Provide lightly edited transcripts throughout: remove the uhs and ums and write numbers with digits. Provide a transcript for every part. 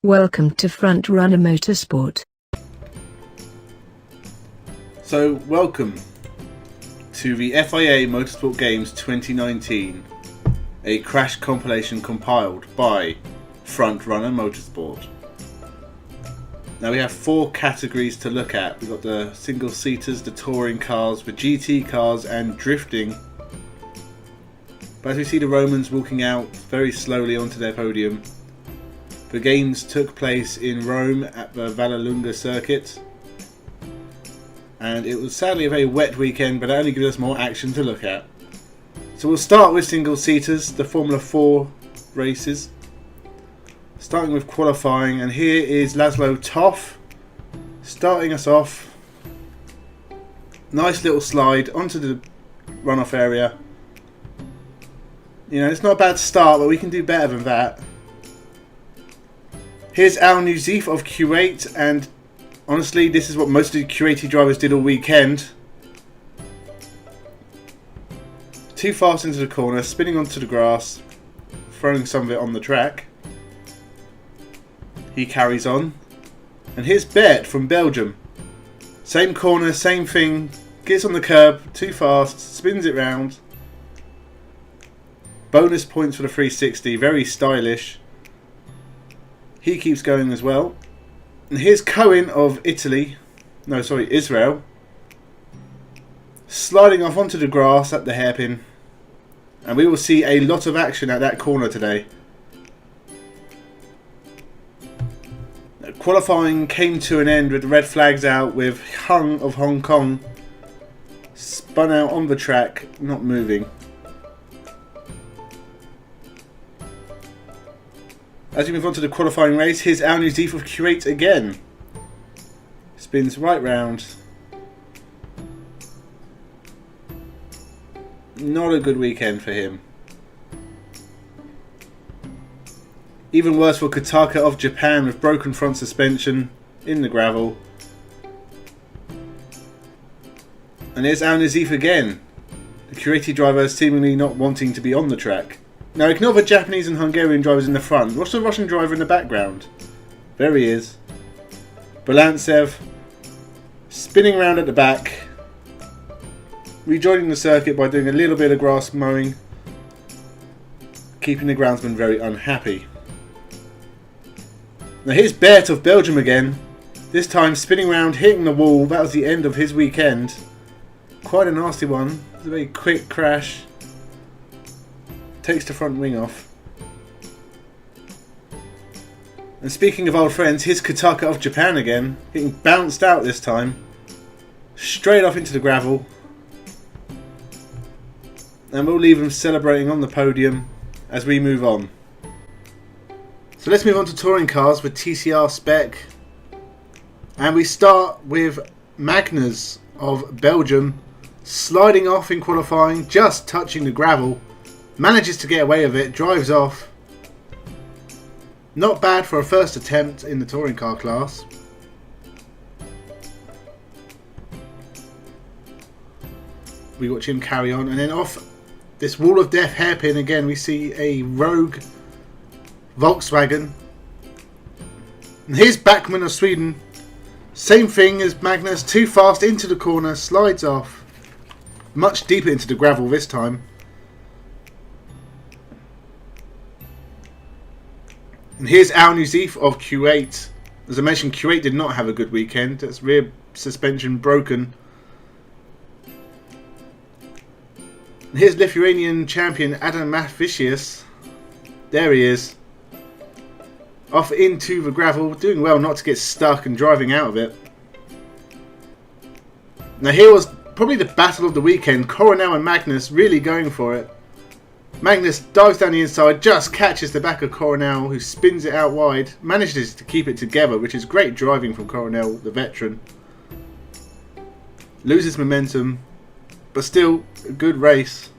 Welcome to Frontrunner Motorsport. So, welcome to the FIA Motorsport Games 2019, a crash compilation compiled by Frontrunner Motorsport. Now we have 4 categories to look at. We've got the single-seaters, the touring cars, the GT cars and drifting. But as we see the Romans walking out very slowly onto their podium, the games took place in Rome at the Vallelunga circuit. And it was sadly a very wet weekend, but it only gives us more action to look at. So we'll start with single-seaters, the Formula 4 races. Starting with qualifying, and here is Laszlo Toff starting us off. Nice little slide onto the runoff area. You know, it's not a bad start, but we can do better than that. Here's Al Nuzif of Q8, and honestly, this is what most of the Q80 drivers did all weekend. Too fast into the corner, spinning onto the grass, throwing some of it on the track. He carries on. And here's Bert from Belgium. Same corner, same thing, gets on the curb, too fast, spins it round. Bonus points for the 360, very stylish. He keeps going as well. And here's Cohen of Israel. Sliding off onto the grass at the hairpin. And we will see a lot of action at that corner today. Qualifying came to an end with the red flags out, with Hung of Hong Kong spun out on the track, not moving. As we move on to the qualifying race, here's Al Nuzif of Q8 again. Spins right round. Not a good weekend for him. Even worse for Kataka of Japan, with broken front suspension in the gravel. And here's Al Nuzif again. The Q80 driver seemingly not wanting to be on the track. Now ignore the Japanese and Hungarian drivers in the front. What's the Russian driver in the background? There he is. Balantsev spinning around at the back. Rejoining the circuit by doing a little bit of grass mowing. Keeping the groundsman very unhappy. Now here's Bert of Belgium again. This time spinning around, hitting the wall. That was the end of his weekend. Quite a nasty one. It's a very quick crash. Takes the front wing off. And speaking of old friends, here's Kataka of Japan again. Getting bounced out this time. Straight off into the gravel. And we'll leave him celebrating on the podium as we move on. So let's move on to touring cars with TCR spec. And we start with Magnus of Belgium. Sliding off in qualifying, just touching the gravel. Manages to get away with it, drives off. Not bad for a first attempt in the touring car class. We watch him carry on, and then off this wall of death hairpin again we see a rogue Volkswagen. And here's Backman of Sweden. Same thing as Magnus, too fast into the corner, slides off. Much deeper into the gravel this time. And here's Al Nuzif of Q8. As I mentioned, Q8 did not have a good weekend. Its rear suspension broken. And here's Lithuanian champion Adam Matvicius. There he is. Off into the gravel, doing well not to get stuck and driving out of it. Now here was probably the battle of the weekend. Coronel and Magnus really going for it. Magnus dives down the inside, just catches the back of Coronel, who spins it out wide. Manages to keep it together, which is great driving from Coronel, the veteran. Loses momentum, but still a good race.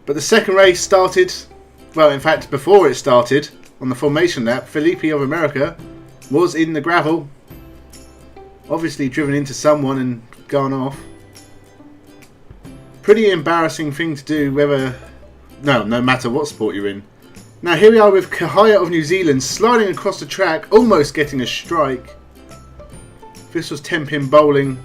But the second race started, well, in fact, before it started, on the formation lap, Felipe of America was in the gravel. Obviously driven into someone and gone off. Pretty embarrassing thing to do, no matter what sport you're in. Now here we are with Kahaya of New Zealand sliding across the track, almost getting a strike. This was 10-pin bowling.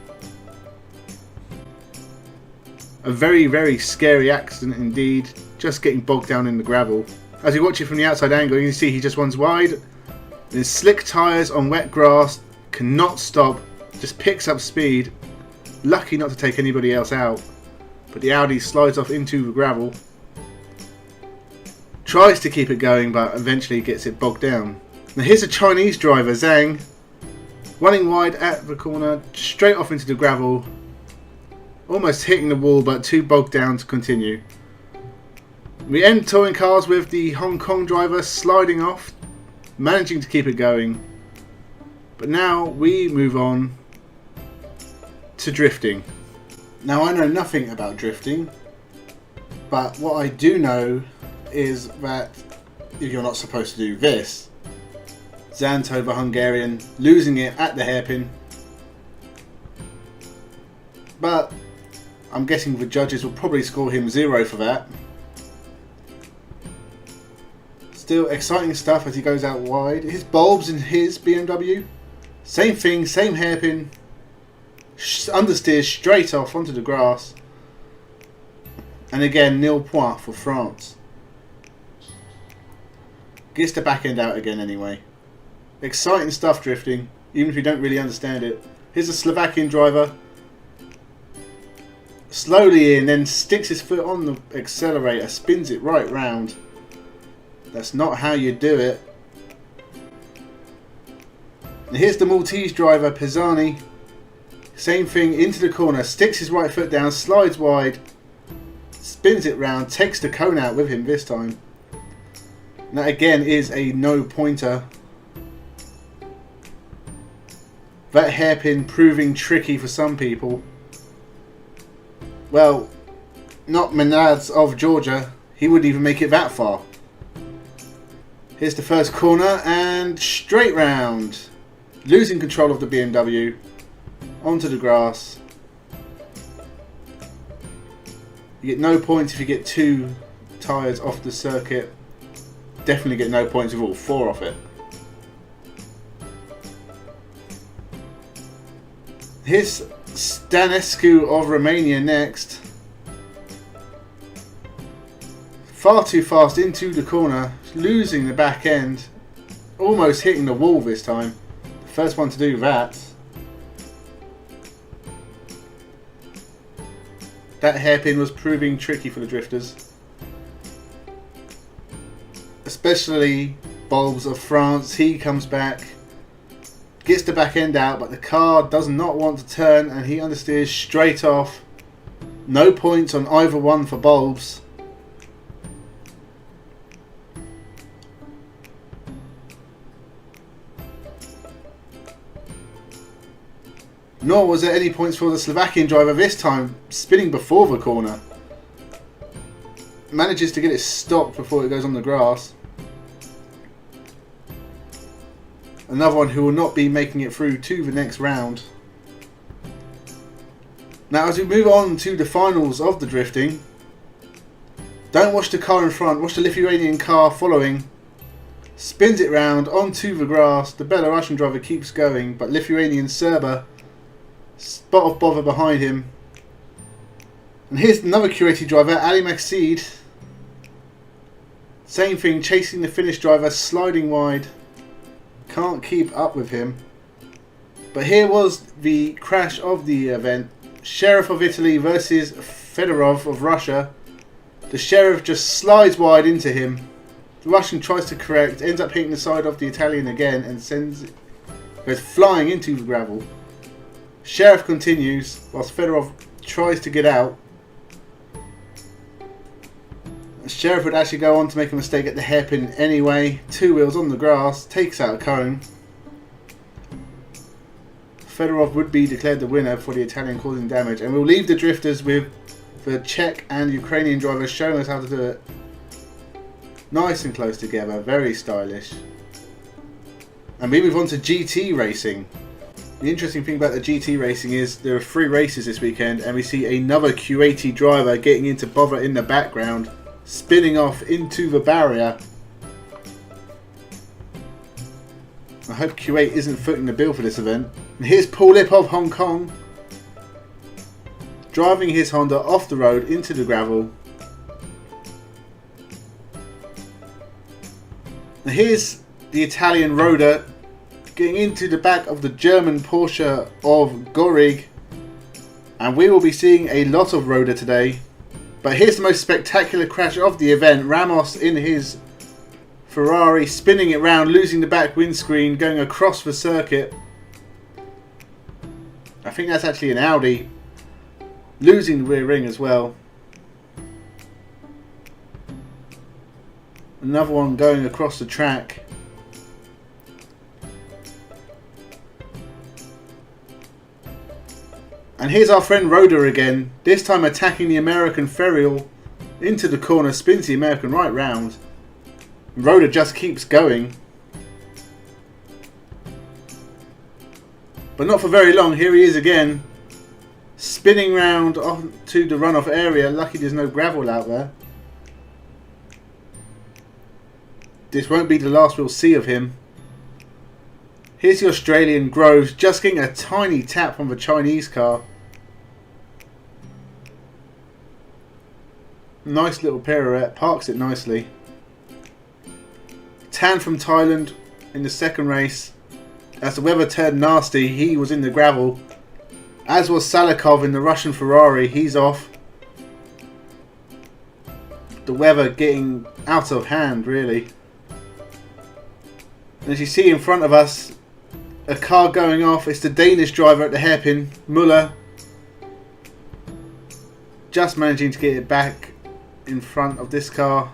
A very, very scary accident indeed. Just getting bogged down in the gravel. As you watch it from the outside angle, you can see he just runs wide. And slick tyres on wet grass, cannot stop, just picks up speed. Lucky not to take anybody else out. But the Audi slides off into the gravel. Tries to keep it going, but eventually gets it bogged down. Now here's a Chinese driver, Zhang, running wide at the corner, straight off into the gravel. Almost hitting the wall, but too bogged down to continue. We end touring cars with the Hong Kong driver sliding off, managing to keep it going. But now we move on to drifting. Now I know nothing about drifting, but what I do know is that you're not supposed to do this. Zanto, the Hungarian, losing it at the hairpin. But I'm guessing the judges will probably score him 0 for that. Still exciting stuff as he goes out wide. His bulbs in his BMW. Same thing, same hairpin. Understeers straight off onto the grass. And again, nil point for France. Gets the back end out again anyway. Exciting stuff drifting, even if you don't really understand it. Here's a Slovakian driver. Slowly in, then sticks his foot on the accelerator, spins it right round. That's not how you do it. And here's the Maltese driver, Pisani. Same thing, into the corner, sticks his right foot down, slides wide, spins it round, takes the cone out with him this time. And that again is a no pointer. That hairpin proving tricky for some people. Well, not Menads of Georgia. He wouldn't even make it that far. Here's the first corner and straight round. Losing control of the BMW. Onto the grass. You get no points if you get 2 tyres off the circuit. Definitely get no points with all 4 off it. Here's Stanescu of Romania next. Far too fast into the corner, losing the back end. Almost hitting the wall this time. First one to do that. That hairpin was proving tricky for the drifters. Especially Bulbs of France. He comes back. Gets the back end out, but the car does not want to turn and he understeers straight off. No points on either one for Bulbs. Nor was there any points for the Slovakian driver this time, spinning before the corner. Manages to get it stopped before it goes on the grass. Another one who will not be making it through to the next round. Now as we move on to the finals of the drifting, don't watch the car in front, watch the Lithuanian car following. Spins it round onto the grass, the Belarusian driver keeps going, but Lithuanian Serba spot of bother behind him. And here's another curated driver, Ali Maxid. Same thing, chasing the Finnish driver, sliding wide. Can't keep up with him. But here was the crash of the event. Sheriff of Italy versus Fedorov of Russia. The Sheriff just slides wide into him. The Russian tries to correct, ends up hitting the side of the Italian again and goes flying into the gravel. Sheriff continues whilst Fedorov tries to get out. Sheriff would actually go on to make a mistake at the hairpin anyway. 2 wheels on the grass, takes out a cone. Fedorov would be declared the winner for the Italian causing damage, and we'll leave the drifters with the Czech and Ukrainian drivers showing us how to do it. Nice and close together, very stylish. And we move on to GT racing. The interesting thing about the GT racing is there are 3 races this weekend, and we see another Q80 driver getting into bother in the background, spinning off into the barrier. I hope Q8 isn't footing the bill for this event. And here's Paul Lip of Hong Kong, driving his Honda off the road into the gravel. And here's the Italian Roda getting into the back of the German Porsche of Gorig. And we will be seeing a lot of Roda today. But here's the most spectacular crash of the event. Ramos in his Ferrari, spinning it round, losing the back windscreen, going across the circuit. I think that's actually an Audi. Losing the rear ring as well. Another one going across the track. And here's our friend Roda again, this time attacking the American Ferriol into the corner, spins the American right round. Roda just keeps going. But not for very long. Here he is again, spinning round onto the runoff area. Lucky there's no gravel out there. This won't be the last we'll see of him. Here's the Australian Groves, just getting a tiny tap from the Chinese car. Nice little pirouette, parks it nicely. Tan from Thailand in the second race. As the weather turned nasty, he was in the gravel. As was Salikov in the Russian Ferrari, he's off. The weather getting out of hand, really. And as you see in front of us, a car going off. It's the Danish driver at the hairpin, Muller. Just managing to get it back in front of this car.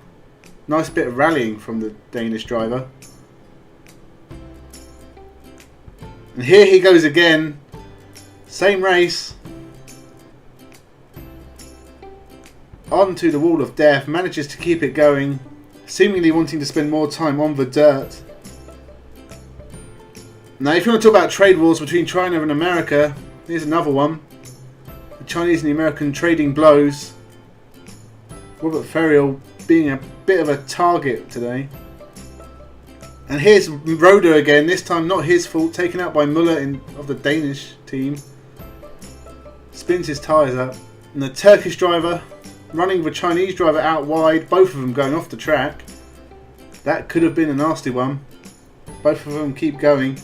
Nice bit of rallying from the Danish driver. And here he goes again. Same race. On to the wall of death. Manages to keep it going. Seemingly wanting to spend more time on the dirt. Now, if you want to talk about trade wars between China and America, here's another one. The Chinese and the American trading blows. Robert Ferriol being a bit of a target today. And here's Roda again, this time not his fault, taken out by Muller of the Danish team. Spins his tyres up. And the Turkish driver running the Chinese driver out wide, both of them going off the track. That could have been a nasty one. Both of them keep going.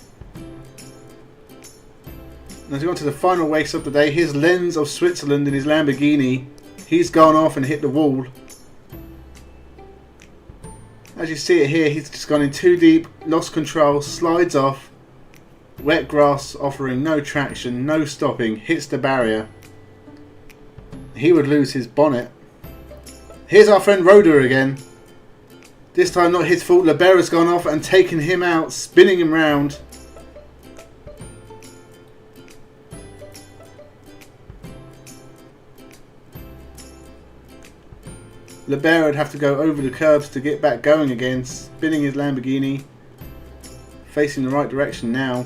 As we go on to the final race of the day, here's Lenz of Switzerland in his Lamborghini. He's gone off and hit the wall. As you see it here, he's just gone in too deep, lost control, slides off. Wet grass offering no traction, no stopping, hits the barrier. He would lose his bonnet. Here's our friend Roda again. This time not his fault, Libera's gone off and taken him out, spinning him round. Libera would have to go over the curbs to get back going again, spinning his Lamborghini, facing the right direction now.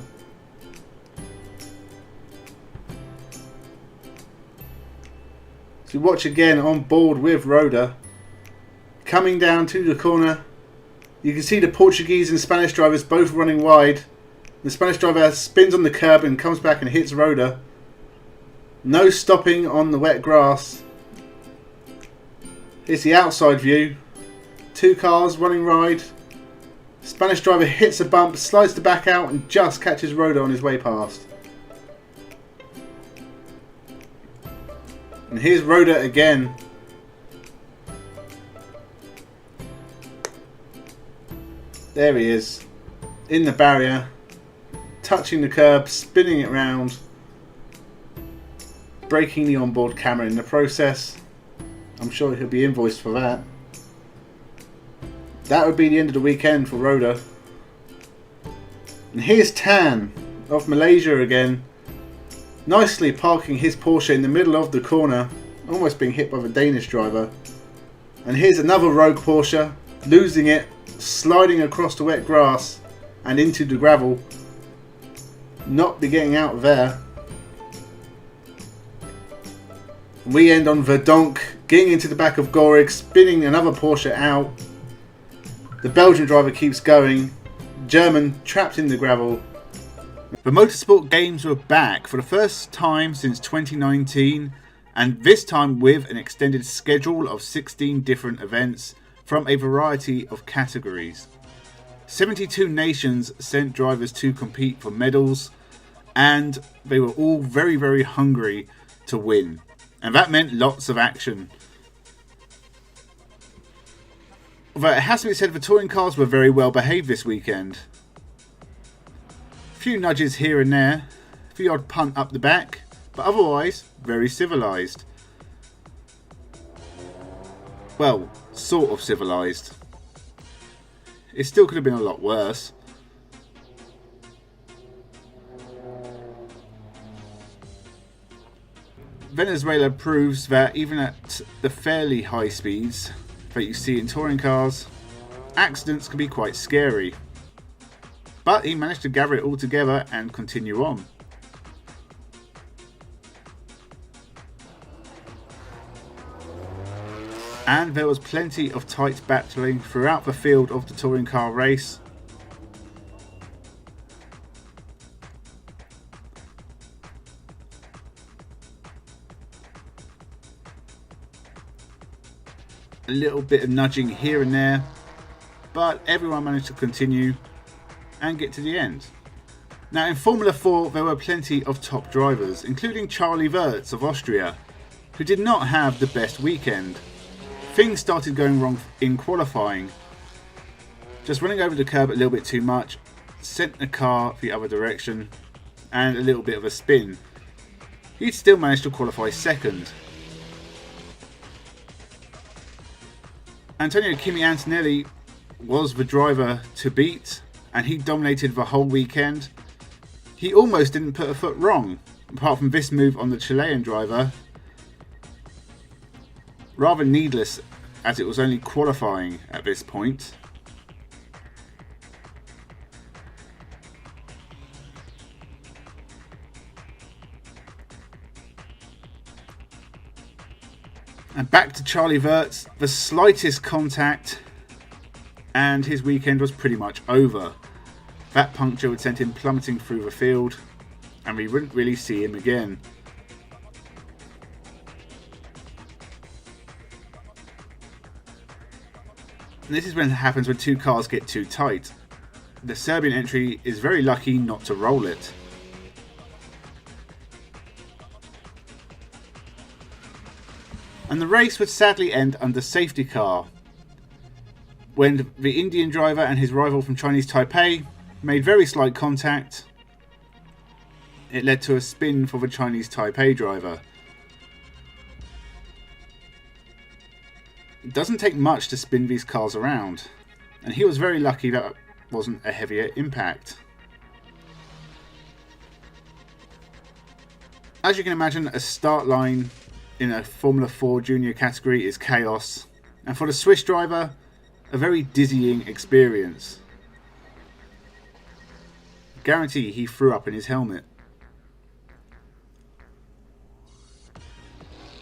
So watch again on board with Roda. Coming down to the corner, you can see the Portuguese and Spanish drivers both running wide. The Spanish driver spins on the curb and comes back and hits Roda. No stopping on the wet grass. Here's the outside view. Two cars running wide. Spanish driver hits a bump, slides the back out and just catches Roda on his way past. And here's Roda again. There he is. In the barrier. Touching the curb, spinning it round. Breaking the onboard camera in the process. I'm sure he'll be invoiced for that. That would be the end of the weekend for Roda. And here's Tan of Malaysia again. Nicely parking his Porsche in the middle of the corner. Almost being hit by the Danish driver. And here's another rogue Porsche. Losing it. Sliding across the wet grass. And into the gravel. Not be getting out there. We end on Verdonk, getting into the back of Gorig, spinning another Porsche out. The Belgian driver keeps going. German trapped in the gravel. The motorsport games were back for the first time since 2019, and this time with an extended schedule of 16 different events from a variety of categories. 72 nations sent drivers to compete for medals, and they were all very, very hungry to win. And that meant lots of action. Although it has to be said the touring cars were very well behaved this weekend. A few nudges here and there, a few odd punt up the back, but otherwise very civilised. Well, sort of civilised. It still could have been a lot worse. Venezuela proves that even at the fairly high speeds that you see in touring cars, accidents can be quite scary. But he managed to gather it all together and continue on. And there was plenty of tight battling throughout the field of the touring car race. A little bit of nudging here and there, but everyone managed to continue and get to the end. Now in Formula 4 there were plenty of top drivers, including Charlie Wirtz of Austria, who did not have the best weekend. Things started going wrong in qualifying. Just running over the curb a little bit too much, sent the car the other direction, and a little bit of a spin. He'd still managed to qualify second. Antonio Kimi Antonelli was the driver to beat, and he dominated the whole weekend. He almost didn't put a foot wrong, apart from this move on the Chilean driver. Rather needless, as it was only qualifying at this point. And back to Charlie Wirtz, the slightest contact and his weekend was pretty much over. That puncture would send him plummeting through the field and we wouldn't really see him again. And this is when it happens when two cars get too tight. The Serbian entry is very lucky not to roll it. And the race would sadly end under safety car, when the Indian driver and his rival from Chinese Taipei made very slight contact. It led to a spin for the Chinese Taipei driver. It doesn't take much to spin these cars around, and he was very lucky that it wasn't a heavier impact. As you can imagine, a start line in a Formula 4 junior category is chaos, and for the Swiss driver, a very dizzying experience. Guarantee he threw up in his helmet.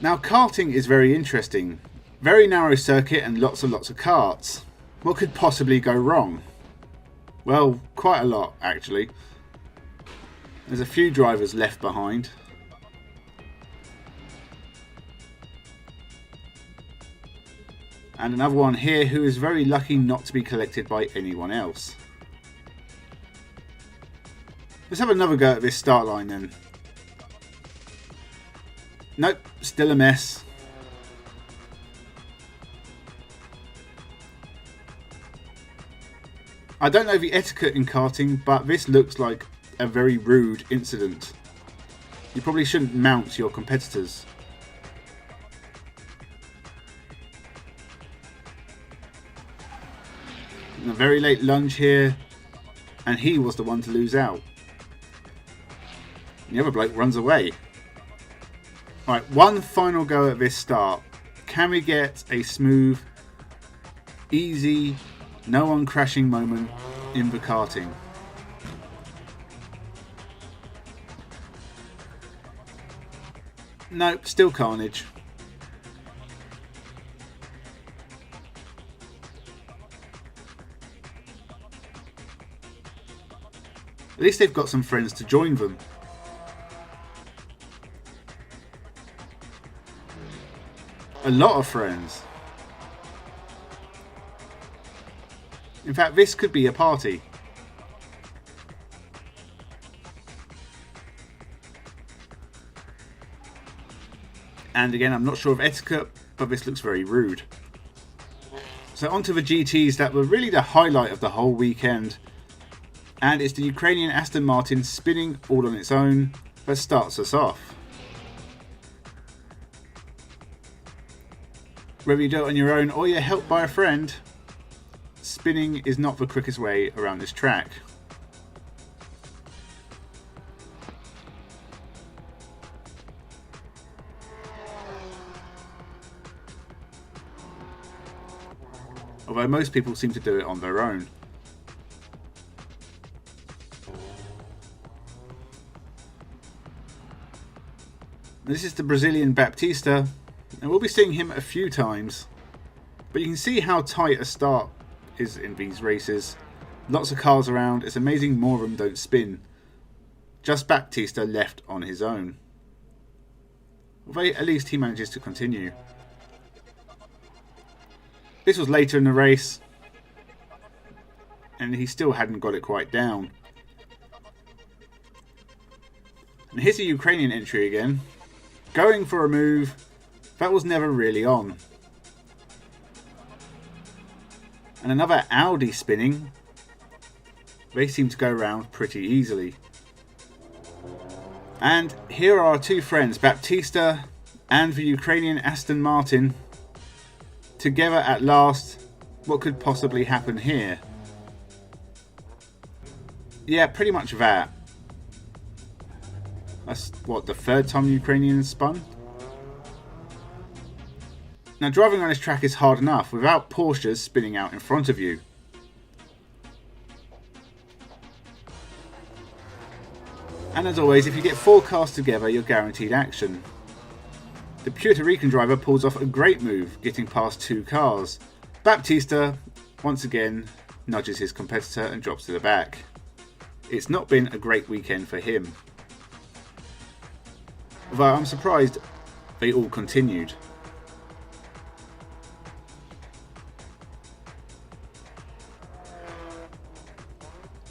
Now karting is very interesting. Very narrow circuit and lots of karts. What could possibly go wrong? Well, quite a lot actually. There's a few drivers left behind. And another one here who is very lucky not to be collected by anyone else. Let's have another go at this start line then. Nope, still a mess. I don't know the etiquette in karting, but this looks like a very rude incident. You probably shouldn't mount your competitors. A very late lunge here, and he was the one to lose out. The other bloke runs away. Right, one final go at this start. Can we get a smooth, easy, no one crashing moment in the karting? Nope, still carnage. At least they've got some friends to join them. A lot of friends. In fact, this could be a party. And again, I'm not sure of etiquette, but this looks very rude. So onto the GTs that were really the highlight of the whole weekend. And it's the Ukrainian Aston Martin spinning all on its own that starts us off. Whether you do it on your own or you're helped by a friend, spinning is not the quickest way around this track. Although most people seem to do it on their own. This is the Brazilian Baptista, and we'll be seeing him a few times. But you can see how tight a start is in these races. Lots of cars around. It's amazing more of them don't spin. Just Baptista left on his own. Although at least he manages to continue. This was later in the race, and he still hadn't got it quite down. And here's a Ukrainian entry again, going for a move that was never really on. And another Audi spinning. They seem to go around pretty easily. And here are our two friends, Baptista and the Ukrainian Aston Martin. Together at last. What could possibly happen here? Yeah, pretty much that. That's what, the third time Ukrainians spun? Now driving on this track is hard enough without Porsches spinning out in front of you. And as always, if you get 4 cars together, you're guaranteed action. The Puerto Rican driver pulls off a great move, getting past 2 cars. Baptista, once again, nudges his competitor and drops to the back. It's not been a great weekend for him. Although I'm surprised they all continued.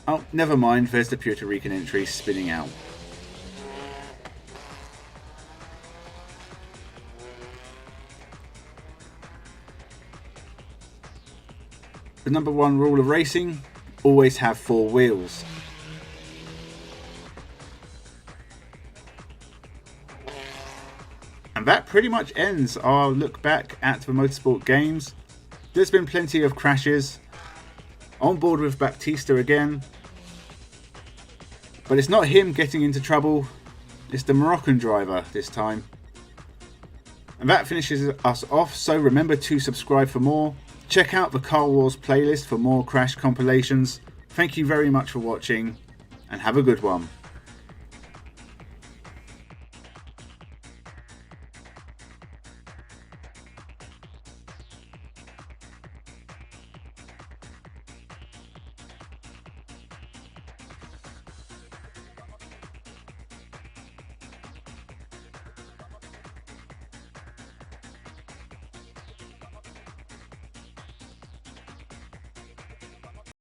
Oh, never mind, there's the Puerto Rican entry spinning out. The number 1 rule of racing, always have 4 wheels. And that pretty much ends our look back at the Motorsport games. There's been plenty of crashes. On board with Baptista again. But it's not him getting into trouble, it's the Moroccan driver this time. And that finishes us off, so remember to subscribe for more. Check out the Car Wars playlist for more crash compilations. Thank you very much for watching, and have a good one.